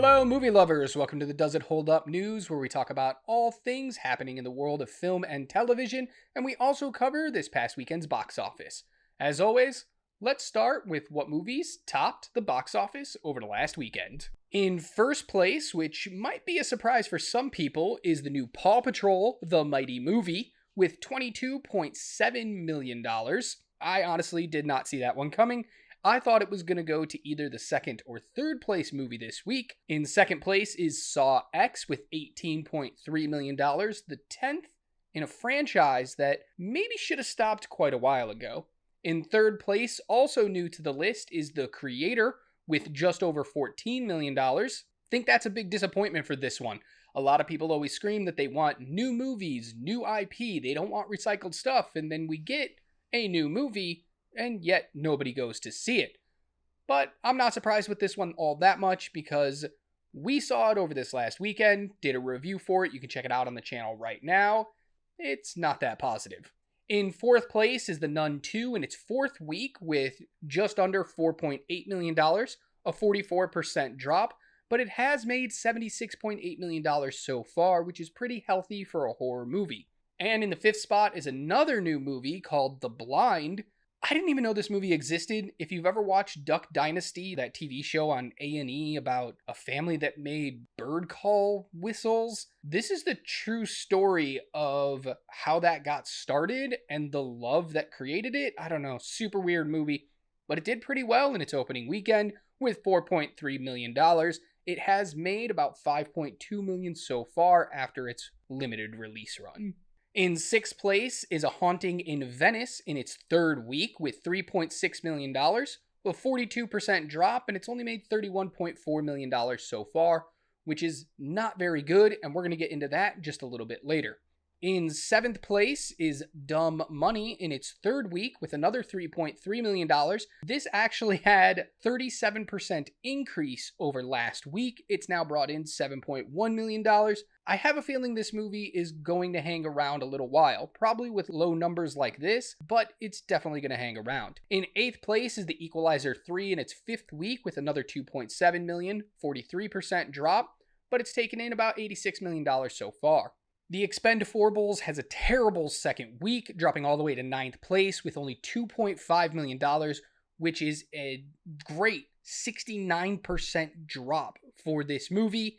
Hello, movie lovers. Welcome to the Does It Hold Up News, where we talk about all things happening in the world of film and television, and we also cover this past weekend's box office. As always, let's start with what movies topped the box office over the last weekend. In first place, which might be a surprise for some people, is the new Paw Patrol: The Mighty Movie with $22.7 million. I honestly did not see that one coming. I thought it was going to go to either the second or third place movie this week. In second place is Saw X with $18.3 million, the 10th in a franchise that maybe should have stopped quite a while ago. In third place, also new to the list, is The Creator with just over $14 million. Think that's a big disappointment for this one. A lot of people always scream that they want new movies, new IP, they don't want recycled stuff, and then we get a new movie and yet nobody goes to see it. But I'm not surprised with this one all that much because we saw it over this last weekend, did a review for it. You can check it out on the channel right now. It's not that positive. In fourth place is The Nun 2 in its fourth week with just under $4.8 million, a 44% drop, but it has made $76.8 million so far, which is pretty healthy for a horror movie. And in the fifth spot is another new movie called The Blind. I didn't even know this movie existed. If you've ever watched Duck Dynasty, that TV show on A&E about a family that made bird call whistles, this is the true story of how that got started and the love that created it. I don't know, super weird movie, but it did pretty well in its opening weekend with $4.3 million. It has made about $5.2 million so far after its limited release run. In sixth place is A Haunting in Venice in its third week with $3.6 million, a 42% drop, and it's only made $31.4 million so far, which is not very good, and we're going to get into that just a little bit later. In seventh place is Dumb Money in its third week with another $3.3 million. This actually had 37% increase over last week. It's now brought in $7.1 million. I have a feeling this movie is going to hang around a little while, probably with low numbers like this, but it's definitely going to hang around. In eighth place is The Equalizer 3 in its fifth week with another $2.7 million, 43% drop, but it's taken in about $86 million so far. The Expendables has a terrible second week, dropping all the way to ninth place with only $2.5 million, which is a great 69% drop for this movie.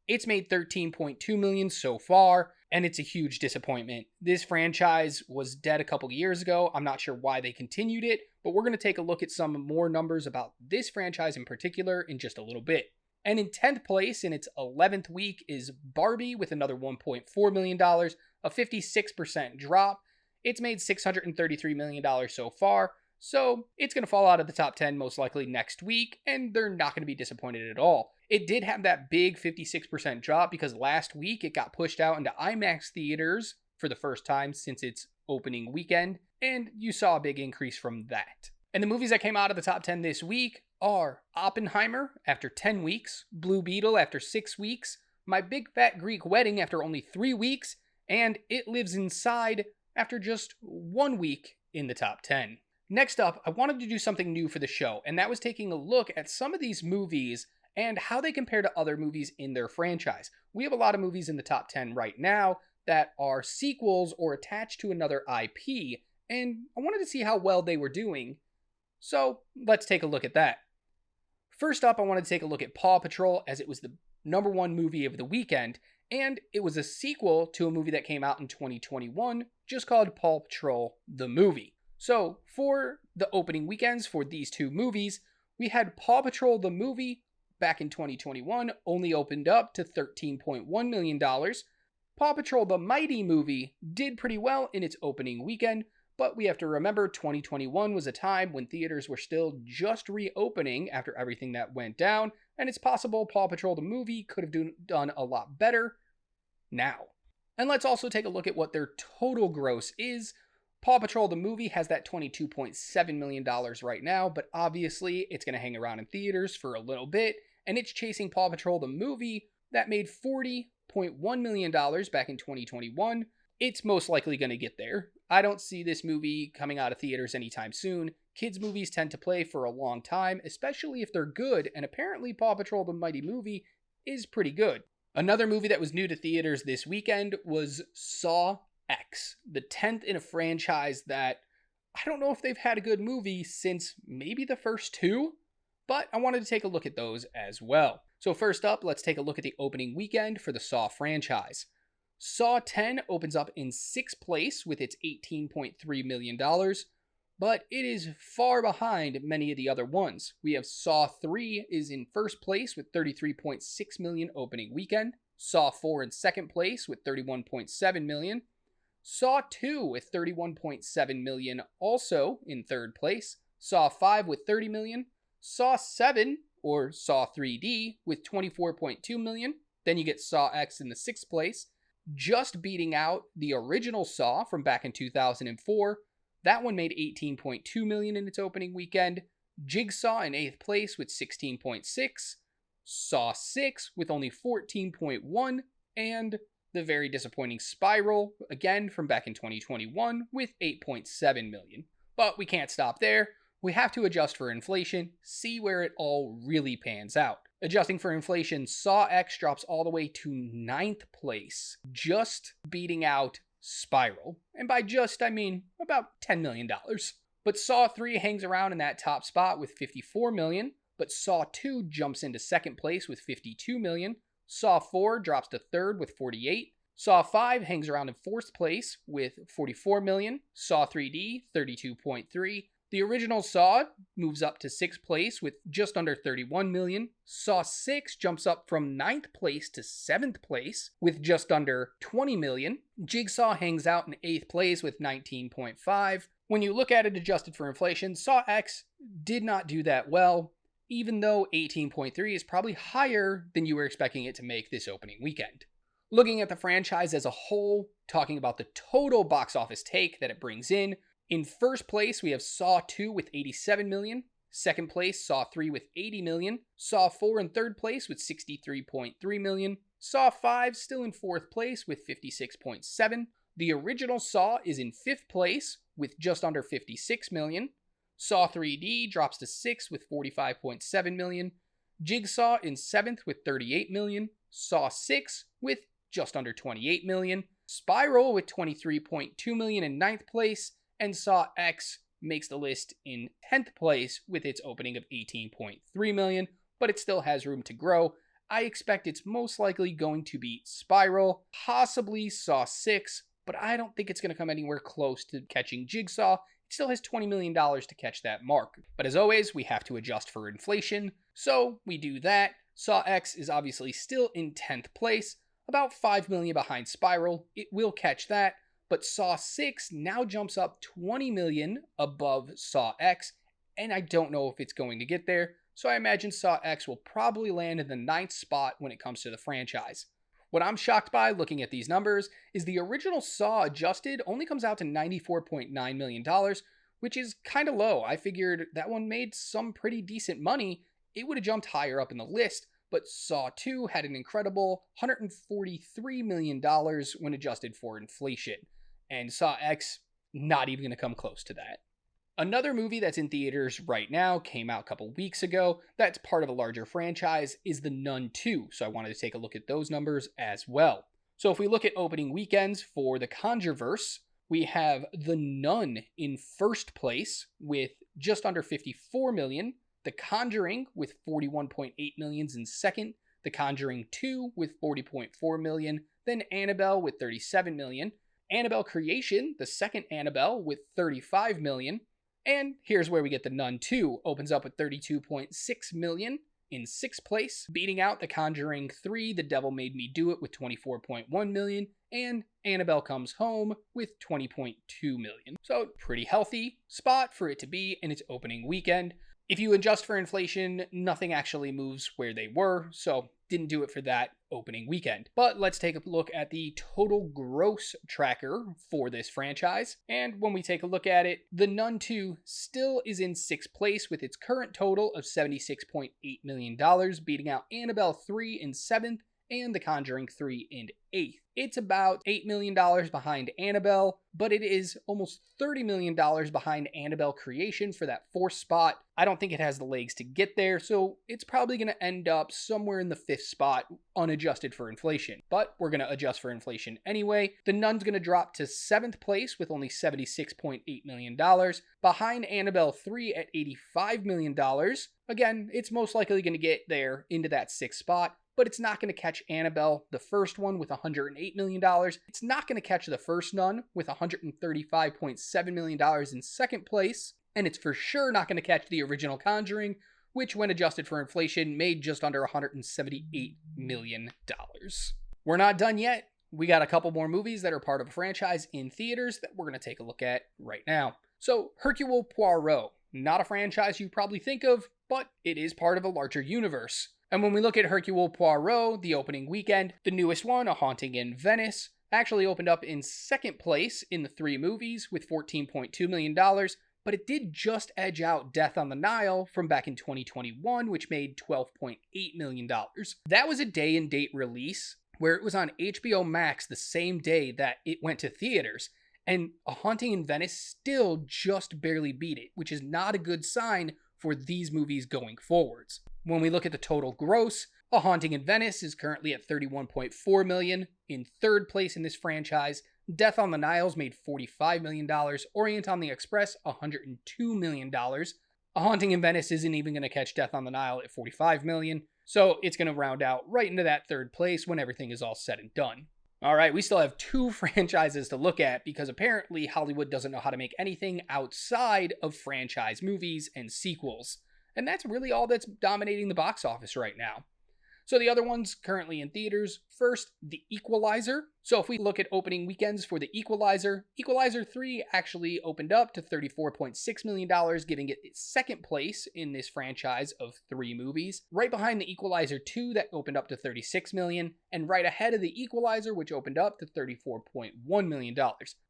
It's made $13.2 million so far, and it's a huge disappointment. This franchise was dead a couple years ago. I'm not sure why they continued it, but we're going to take a look at some more numbers about this franchise in particular in just a little bit. And in 10th place in its 11th week is Barbie with another $1.4 million, a 56% drop. It's made $633 million so far, so it's going to fall out of the top 10 most likely next week, and they're not going to be disappointed at all. It did have that big 56% drop because last week it got pushed out into IMAX theaters for the first time since its opening weekend, and you saw a big increase from that. And the movies that came out of the top 10 this week are Oppenheimer after 10 weeks, Blue Beetle after 6 weeks, My Big Fat Greek Wedding after only 3 weeks, and It Lives Inside after just 1 week in the top 10. Next up, I wanted to do something new for the show, and that was taking a look at some of these movies and how they compare to other movies in their franchise. We have a lot of movies in the top 10 right now that are sequels or attached to another IP, and I wanted to see how well they were doing. So let's take a look at that. First up, I wanted to take a look at Paw Patrol as it was the number one movie of the weekend, and it was a sequel to a movie that came out in 2021 just called Paw Patrol: The Movie. So for the opening weekends for these two movies, we had Paw Patrol: The Movie back in 2021 only opened up to $13.1 million. Paw Patrol: The Mighty Movie did pretty well in its opening weekend, but we have to remember 2021 was a time when theaters were still just reopening after everything that went down, and it's possible Paw Patrol the movie could have done a lot better now. And let's also take a look at what their total gross is. Paw Patrol the movie has that $22.7 million right now, but obviously it's going to hang around in theaters for a little bit, and it's chasing Paw Patrol the movie that made $40.1 million back in 2021. It's most likely going to get there. I don't see this movie coming out of theaters anytime soon. Kids' movies tend to play for a long time, especially if they're good, and apparently Paw Patrol: The Mighty Movie is pretty good. Another movie that was new to theaters this weekend was Saw X, the 10th in a franchise that I don't know if they've had a good movie since maybe the first two, but I wanted to take a look at those as well. So first up, let's take a look at the opening weekend for the Saw franchise. Saw 10 opens up in 6th place with its $18.3 million, but it is far behind many of the other ones. We have Saw 3 is in 1st place with $33.6 million opening weekend, Saw 4 in 2nd place with $31.7 million, Saw 2 with $31.7 million also in 3rd place, Saw 5 with $30 million, Saw 7 or Saw 3D with $24.2 million, then you get Saw X in the 6th place, just beating out the original Saw from back in 2004. That one made $18.2 million in its opening weekend. Jigsaw in 8th place with $16.6, Saw 6 with only $14.1, and the very disappointing Spiral, again from back in 2021, with $8.7 million. But we can't stop there. We have to adjust for inflation, see where it all really pans out. Adjusting for inflation, Saw X drops all the way to 9th place, just beating out Spiral. And by just, I mean about $10 million. But Saw 3 hangs around in that top spot with $54 million, but Saw 2 jumps into 2nd place with $52 million. Saw 4 drops to 3rd with $48. Saw 5 hangs around in 4th place with $44 million. Saw 3D, $32.3. The original Saw moves up to 6th place with just under $31 million. Saw 6 jumps up from 9th place to 7th place with just under $20 million. Jigsaw hangs out in 8th place with $19.5. When you look at it adjusted for inflation, Saw X did not do that well, even though 18.3 is probably higher than you were expecting it to make this opening weekend. Looking at the franchise as a whole, talking about the total box office take that it brings in 1st place we have Saw 2 with $87 million, 2nd place Saw 3 with $80 million, Saw 4 in 3rd place with $63.3 million, Saw 5 still in 4th place with $56.7. The original Saw is in 5th place with just under $56 million. Saw 3D drops to 6th with $45.7 million. Jigsaw in 7th with $38 million. Saw 6 with just under $28 million. Spiral with $23.2 million in 9th place. And Saw X makes the list in 10th place with its opening of $18.3 million, but it still has room to grow. I expect it's most likely going to beat Spiral, possibly Saw 6, but I don't think it's going to come anywhere close to catching Jigsaw. It still has $20 million to catch that mark. But as always, we have to adjust for inflation, so we do that. Saw X is obviously still in 10th place, about $5 million behind Spiral. It will catch that, but Saw 6 now jumps up $20 million above Saw X, and I don't know if it's going to get there, so I imagine Saw X will probably land in the 9th spot when it comes to the franchise. What I'm shocked by looking at these numbers is the original Saw adjusted only comes out to $94.9 million, which is kind of low. I figured that one made some pretty decent money. It would have jumped higher up in the list, but Saw 2 had an incredible $143 million when adjusted for inflation. And Saw X, not even going to come close to that. Another movie that's in theaters right now, came out a couple weeks ago, that's part of a larger franchise, is The Nun 2. So I wanted to take a look at those numbers as well. So if we look at opening weekends for the Conjureverse, we have The Nun in 1st place with just under $54 million. The Conjuring with $41.8 million in 2nd. The Conjuring 2 with $40.4 million. Then Annabelle with $37 million. Annabelle Creation, the 2nd Annabelle, with $35 million. And here's where we get The Nun 2. Opens up with $32.6 million in 6th place, beating out The Conjuring 3, The Devil Made Me Do It, with $24.1 million. And Annabelle Comes Home with $20.2 million. So, pretty healthy spot for it to be in its opening weekend. If you adjust for inflation, nothing actually moves where they were, so didn't do it for that opening weekend. But let's take a look at the total gross tracker for this franchise. And when we take a look at it, The Nun 2 still is in 6th place with its current total of $76.8 million, beating out Annabelle 3 in 7th and The Conjuring 3 in 8th. It's about $8 million behind Annabelle, but it is almost $30 million behind Annabelle Creation for that 4th spot. I don't think it has the legs to get there, so it's probably going to end up somewhere in the 5th spot, unadjusted for inflation. But we're going to adjust for inflation anyway. The Nun's going to drop to 7th place with only $76.8 million, behind Annabelle 3 at $85 million. Again, it's most likely going to get there into that 6th spot, but it's not going to catch Annabelle, the first one, with $108 million. It's not going to catch the first Nun with $135.7 million in 2nd place, and it's for sure not going to catch the original Conjuring, which, when adjusted for inflation, made just under $178 million. We're not done yet. We got a couple more movies that are part of a franchise in theaters that we're going to take a look at right now. So, Hercule Poirot, not a franchise you probably think of, but it is part of a larger universe. And when we look at Hercule Poirot, the opening weekend, the newest one, A Haunting in Venice, actually opened up in 2nd place in the 3 movies with $14.2 million, but it did just edge out Death on the Nile from back in 2021, which made $12.8 million. That was a day-and-date release where it was on HBO Max the same day that it went to theaters, and A Haunting in Venice still just barely beat it, which is not a good sign for these movies going forwards. When we look at the total gross, A Haunting in Venice is currently at $31.4 million. In 3rd place in this franchise, Death on the Nile's made $45 million, Orient on the Express $102 million. A Haunting in Venice isn't even going to catch Death on the Nile at $45 million, so it's going to round out right into that 3rd place when everything is all said and done. Alright, we still have 2 franchises to look at because apparently Hollywood doesn't know how to make anything outside of franchise movies and sequels. And that's really all that's dominating the box office right now. So the other ones currently in theaters, first, The Equalizer. So if we look at opening weekends for The Equalizer, Equalizer 3 actually opened up to $34.6 million, giving it its 2nd place in this franchise of 3 movies, right behind The Equalizer 2 that opened up to $36 million, and right ahead of The Equalizer, which opened up to $34.1 million.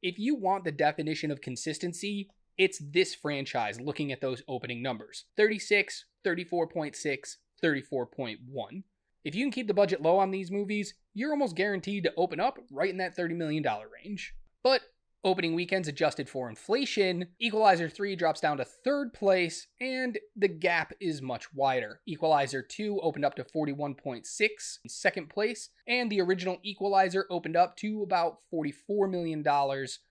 If you want the definition of consistency, it's this franchise looking at those opening numbers. 36, 34.6, 34.1. If you can keep the budget low on these movies, you're almost guaranteed to open up right in that $30 million range. But opening weekends adjusted for inflation, Equalizer 3 drops down to 3rd place, and the gap is much wider. Equalizer 2 opened up to 41.6 in 2nd place, and the original Equalizer opened up to about $44 million,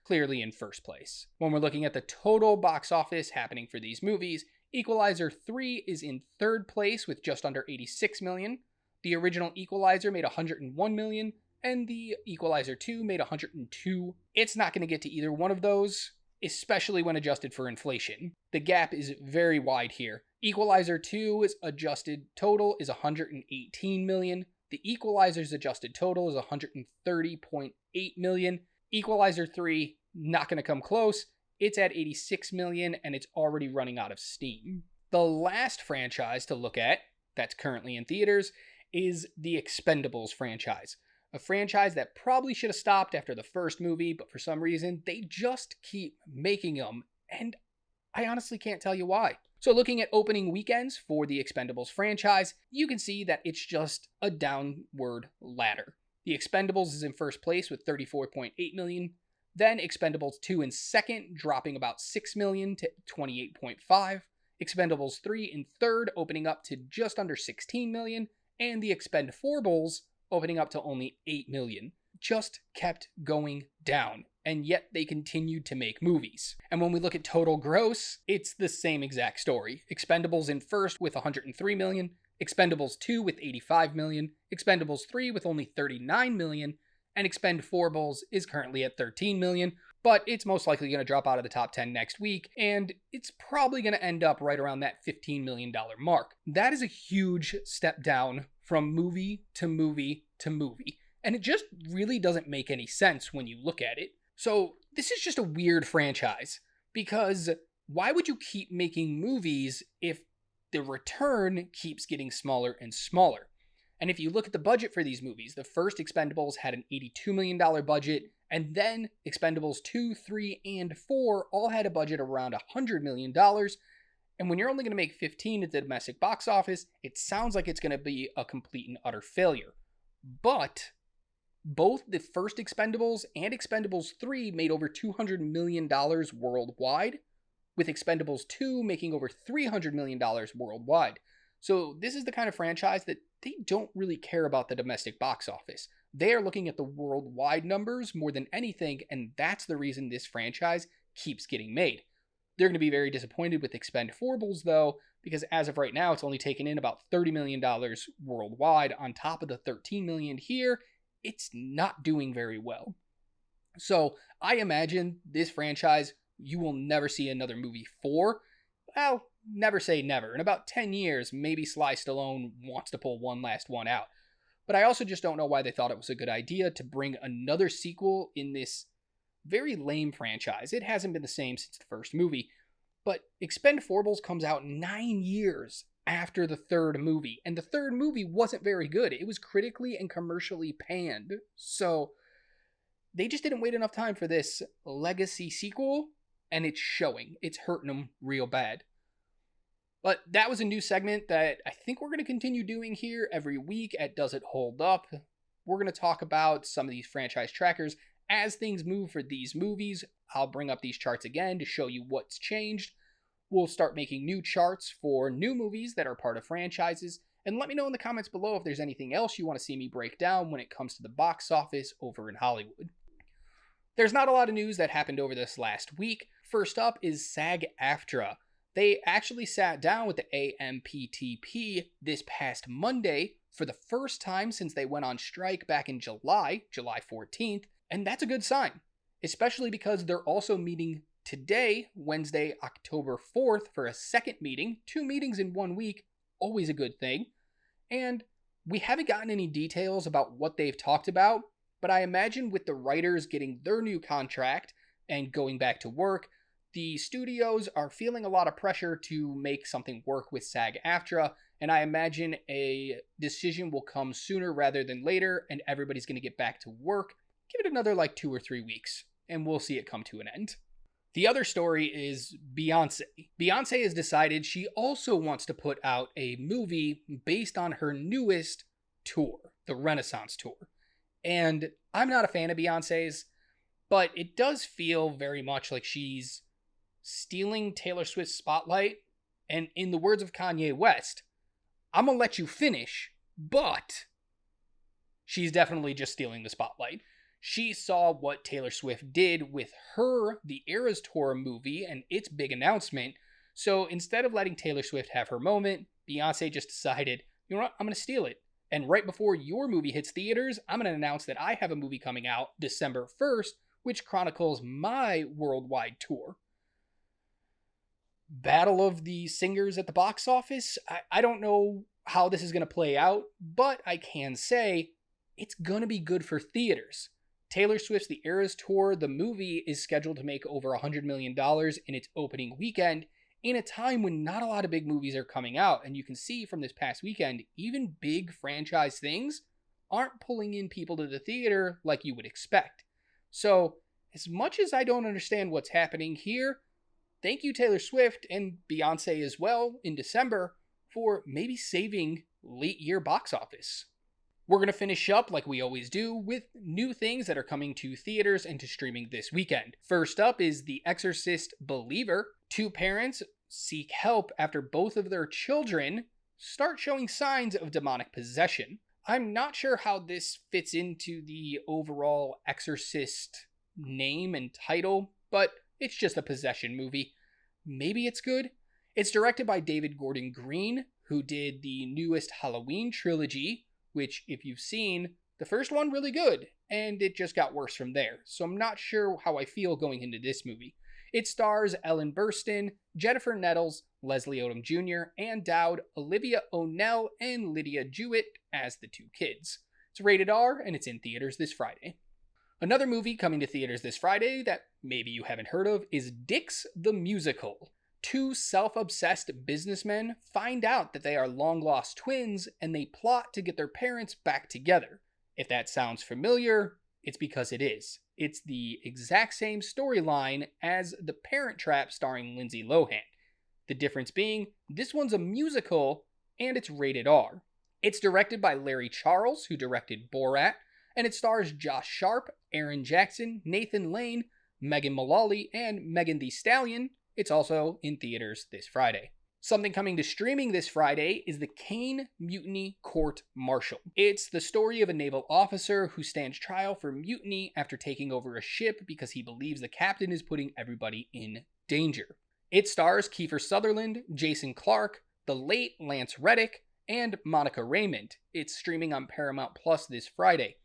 clearly in 1st place. When we're looking at the total box office happening for these movies, Equalizer 3 is in 3rd place with just under $86 million. The original Equalizer made $101 million, and the Equalizer 2 made $102. It's not going to get to either one of those, especially when adjusted for inflation. The gap is very wide here. Equalizer 2's adjusted total is $118 million. The Equalizer's adjusted total is $130.8 million. Equalizer 3, not going to come close. It's at $86 million, and it's already running out of steam. The last franchise to look at, that's currently in theaters, is the Expendables franchise. A franchise that probably should have stopped after the first movie, but for some reason, they just keep making them, and I honestly can't tell you why. So looking at opening weekends for the Expendables franchise, you can see that it's just a downward ladder. The Expendables is in 1st place with $34.8 million, then Expendables 2 in 2nd, dropping about $6 million to $28.5, Expendables 3 in 3rd, opening up to just under $16 million, and the Expendables opening up to only $8 million. Just kept going down, and yet they continued to make movies. And when we look at total gross, it's the same exact story. Expendables in 1st with $103 million, Expendables 2 with $85 million, Expendables 3 with only $39 million, and Expendables is currently at $13 million, but it's most likely going to drop out of the top 10 next week, and it's probably going to end up right around that $15 million mark. That is a huge step down from movie to movie to movie, and it just really doesn't make any sense when you look at it. So this is just a weird franchise, because why would you keep making movies if the return keeps getting smaller and smaller? And if you look at the budget for these movies, the first Expendables had an $82 million budget, and then Expendables 2, 3, and 4 all had a budget around $100 million. And when you're only going to make 15 at the domestic box office, it sounds like it's going to be a complete and utter failure. But both the first Expendables and Expendables 3 made over $200 million worldwide, with Expendables 2 making over $300 million worldwide. So this is the kind of franchise that they don't really care about the domestic box office. They are looking at the worldwide numbers more than anything, and that's the reason this franchise keeps getting made. They're going to be very disappointed with Expendables, though, because as of right now, it's only taken in about $30 million worldwide on top of the $13 million here. It's not doing very well. So I imagine this franchise, you will never see another movie for. Well, never say never. In about 10 years, maybe Sly Stallone wants to pull one last one out. But I also just don't know why they thought it was a good idea to bring another sequel in this very lame franchise. It hasn't been the same since the first movie. But Expendables comes out 9 years after the third movie, and the third movie wasn't very good. It was critically and commercially panned. So they just didn't wait enough time for this legacy sequel, and it's showing. It's hurting them real bad. But that was a new segment that I think we're going to continue doing here every week at Does It Hold Up? We're going to talk about some of these franchise trackers as things move for these movies. I'll bring up these charts again to show you what's changed. We'll start making new charts for new movies that are part of franchises. And let me know in the comments below if there's anything else you want to see me break down when it comes to the box office over in Hollywood. There's not a lot of news that happened over this last week. First up is SAG-AFTRA. They actually sat down with the AMPTP this past Monday for the first time since they went on strike back in July 14th, and that's a good sign, especially because they're also meeting today, Wednesday, October 4th, for a second meeting. 2 meetings in 1 week, always a good thing. And we haven't gotten any details about what they've talked about, but I imagine with the writers getting their new contract and going back to work, the studios are feeling a lot of pressure to make something work with SAG-AFTRA, and I imagine a decision will come sooner rather than later, and everybody's going to get back to work. Give it another 2 or 3 weeks, and we'll see it come to an end. The other story is Beyonce. Beyonce has decided she also wants to put out a movie based on her newest tour, the Renaissance Tour. And I'm not a fan of Beyonce's, but it does feel very much like she's stealing Taylor Swift's spotlight, and in the words of Kanye West, I'm gonna let you finish, but she's definitely just stealing the spotlight. She saw what Taylor Swift did with her The Eras Tour movie and its big announcement, so instead of letting Taylor Swift have her moment, Beyonce just decided, you know what, I'm gonna steal it. And right before your movie hits theaters, I'm gonna announce that I have a movie coming out December 1st, which chronicles my worldwide tour. Battle of the singers at the box office. I don't know how this is going to play out, but I can say it's going to be good for theaters. Taylor Swift's The Eras Tour, the movie, is scheduled to make over $100 million in its opening weekend in a time when not a lot of big movies are coming out. And you can see from this past weekend, even big franchise things aren't pulling in people to the theater like you would expect. So as much as I don't understand what's happening here, thank you, Taylor Swift, and Beyonce as well, in December, for maybe saving late year box office. We're going to finish up, like we always do, with new things that are coming to theaters and to streaming this weekend. First up is The Exorcist Believer. 2 parents seek help after both of their children start showing signs of demonic possession. I'm not sure how this fits into the overall Exorcist name and title, but it's just a possession movie. Maybe it's good. It's directed by David Gordon Green, who did the newest Halloween trilogy, which, if you've seen, the first one really good, and it just got worse from there. So I'm not sure how I feel going into this movie. It stars Ellen Burstyn, Jennifer Nettles, Leslie Odom Jr., Ann Dowd, Olivia O'Neill, and Lydia Jewett as the 2 kids. It's rated R, and it's in theaters this Friday. Another movie coming to theaters this Friday that maybe you haven't heard of is Dix the Musical. 2 self-obsessed businessmen find out that they are long-lost twins, and they plot to get their parents back together. If that sounds familiar, it's because it is. It's the exact same storyline as The Parent Trap starring Lindsay Lohan. The difference being, this one's a musical, and it's rated R. It's directed by Larry Charles, who directed Borat, and it stars Josh Sharp, Aaron Jackson, Nathan Lane, Megan Mullally, and Megan Thee Stallion. It's also in theaters this Friday. Something coming to streaming this Friday is the Kane Mutiny Court Martial. It's the story of a naval officer who stands trial for mutiny after taking over a ship because he believes the captain is putting everybody in danger. It stars Kiefer Sutherland, Jason Clarke, the late Lance Reddick, and Monica Raymond. It's streaming on Paramount Plus this Friday.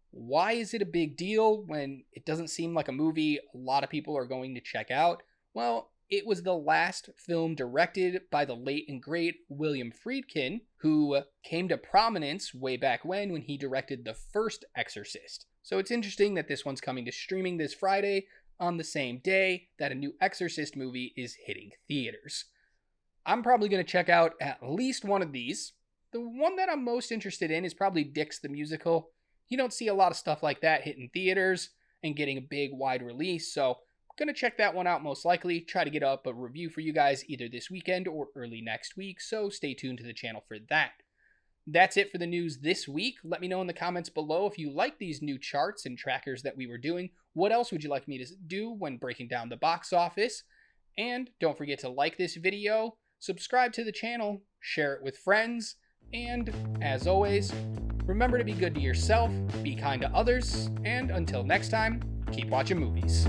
Why is it a big deal when it doesn't seem like a movie a lot of people are going to check out? Well, it was the last film directed by the late and great William Friedkin, who came to prominence way back when he directed the first Exorcist. So it's interesting that this one's coming to streaming this Friday on the same day that a new Exorcist movie is hitting theaters. I'm probably going to check out at least one of these. The one that I'm most interested in is probably Dix the Musical. You don't see a lot of stuff like that hitting theaters and getting a big wide release, so I'm going to check that one out most likely, try to get up a review for you guys either this weekend or early next week, so stay tuned to the channel for that. That's it for the news this week. Let me know in the comments below if you like these new charts and trackers that we were doing. What else would you like me to do when breaking down the box office? And don't forget to like this video, subscribe to the channel, share it with friends, and as always, remember to be good to yourself, be kind to others, and until next time, keep watching movies.